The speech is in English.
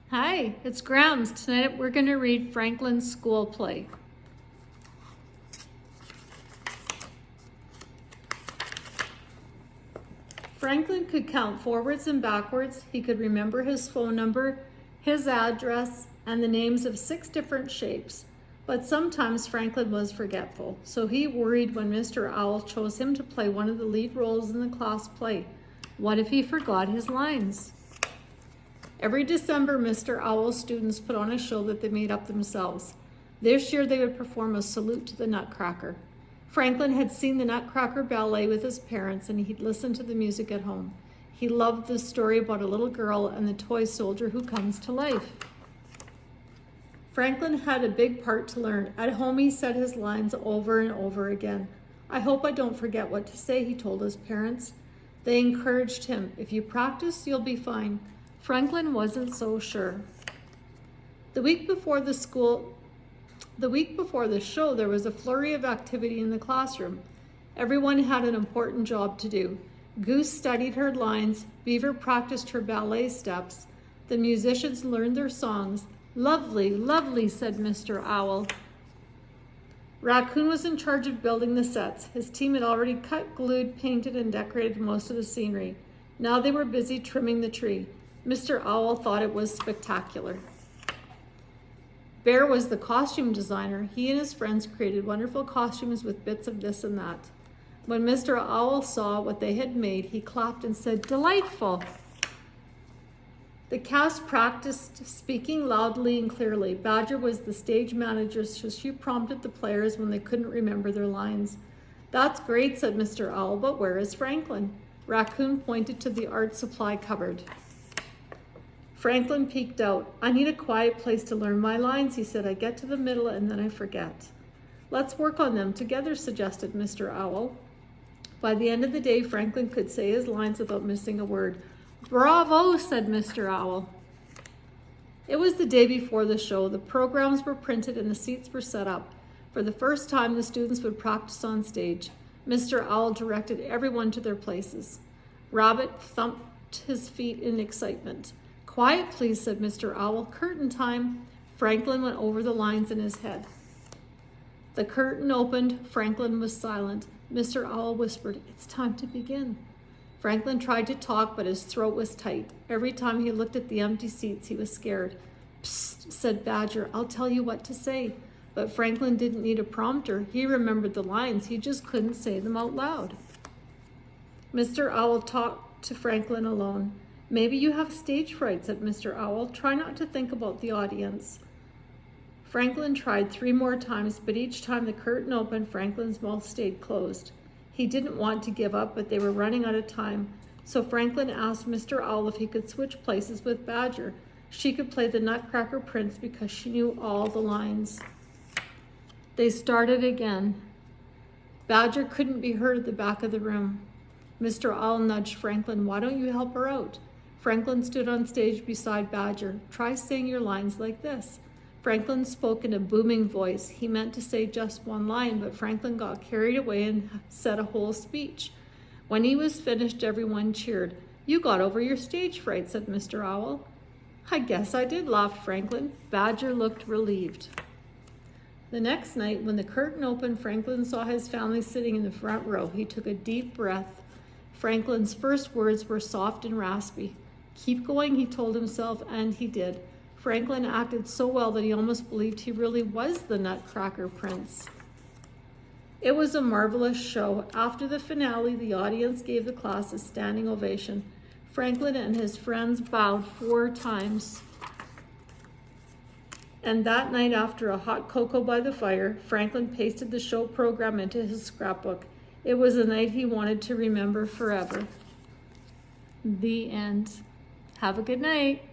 Hi, it's Grams. Tonight we're going to read Franklin's school play. Franklin could count forwards and backwards. He could remember his phone number, his address, and the names of 6 different shapes. But sometimes Franklin was forgetful, so he worried when Mr. Owl chose him to play one of the lead roles in the class play. What if he forgot his lines? Every December, Mr. Owl's students put on a show that they made up themselves. This year, they would perform a salute to the Nutcracker. Franklin had seen the Nutcracker ballet with his parents, and he'd listened to the music at home. He loved the story about a little girl and the toy soldier who comes to life. Franklin had a big part to learn. At home, he said his lines over and over again. "I hope I don't forget what to say," he told his parents. They encouraged him. "If you practice, you'll be fine." Franklin wasn't so sure. The week before the show, there was a flurry of activity in the classroom. Everyone had an important job to do. Goose studied her lines, Beaver practiced her ballet steps, the musicians learned their songs. "Lovely, lovely," said Mr. Owl. Raccoon was in charge of building the sets. His team had already cut, glued, painted, and decorated most of the scenery. Now they were busy trimming the tree. Mr. Owl thought it was spectacular. Bear was the costume designer. He and his friends created wonderful costumes with bits of this and that. When Mr. Owl saw what they had made, he clapped and said, "Delightful." The cast practiced speaking loudly and clearly. Badger was the stage manager, so she prompted the players when they couldn't remember their lines. "That's great," said Mr. Owl, "but where is Franklin?" Raccoon pointed to the art supply cupboard. Franklin peeked out. "I need a quiet place to learn my lines," he said. "I get to the middle and then I forget." "Let's work on them together," suggested Mr. Owl. By the end of the day, Franklin could say his lines without missing a word. "Bravo," said Mr. Owl. It was the day before the show. The programs were printed and the seats were set up. For the first time, the students would practice on stage. Mr. Owl directed everyone to their places. Rabbit thumped his feet in excitement. "Quiet, please," said Mr. Owl. "Curtain time." Franklin went over the lines in his head. The curtain opened. Franklin was silent. Mr. Owl whispered, "It's time to begin." Franklin tried to talk, but his throat was tight. Every time he looked at the empty seats, he was scared. "Psst," said Badger, "I'll tell you what to say." But Franklin didn't need a prompter. He remembered the lines. He just couldn't say them out loud. Mr. Owl talked to Franklin alone. "Maybe you have stage fright," said Mr. Owl. "Try not to think about the audience." Franklin tried 3 more times, but each time the curtain opened, Franklin's mouth stayed closed. He didn't want to give up, but they were running out of time. So Franklin asked Mr. Owl if he could switch places with Badger. She could play the Nutcracker Prince because she knew all the lines. They started again. Badger couldn't be heard at the back of the room. Mr. Owl nudged Franklin. "Why don't you help her out?" Franklin stood on stage beside Badger. "Try saying your lines like this." Franklin spoke in a booming voice. He meant to say just one line, but Franklin got carried away and said a whole speech. When he was finished, everyone cheered. "You got over your stage fright," said Mr. Owl. "I guess I did," laughed Franklin. Badger looked relieved. The next night, when the curtain opened, Franklin saw his family sitting in the front row. He took a deep breath. Franklin's first words were soft and raspy. "Keep going," he told himself, and he did. Franklin acted so well that he almost believed he really was the Nutcracker Prince. It was a marvelous show. After the finale, the audience gave the class a standing ovation. Franklin and his friends bowed 4 times. And that night, after a hot cocoa by the fire, Franklin pasted the show program into his scrapbook. It was a night he wanted to remember forever. The end. Have a good night.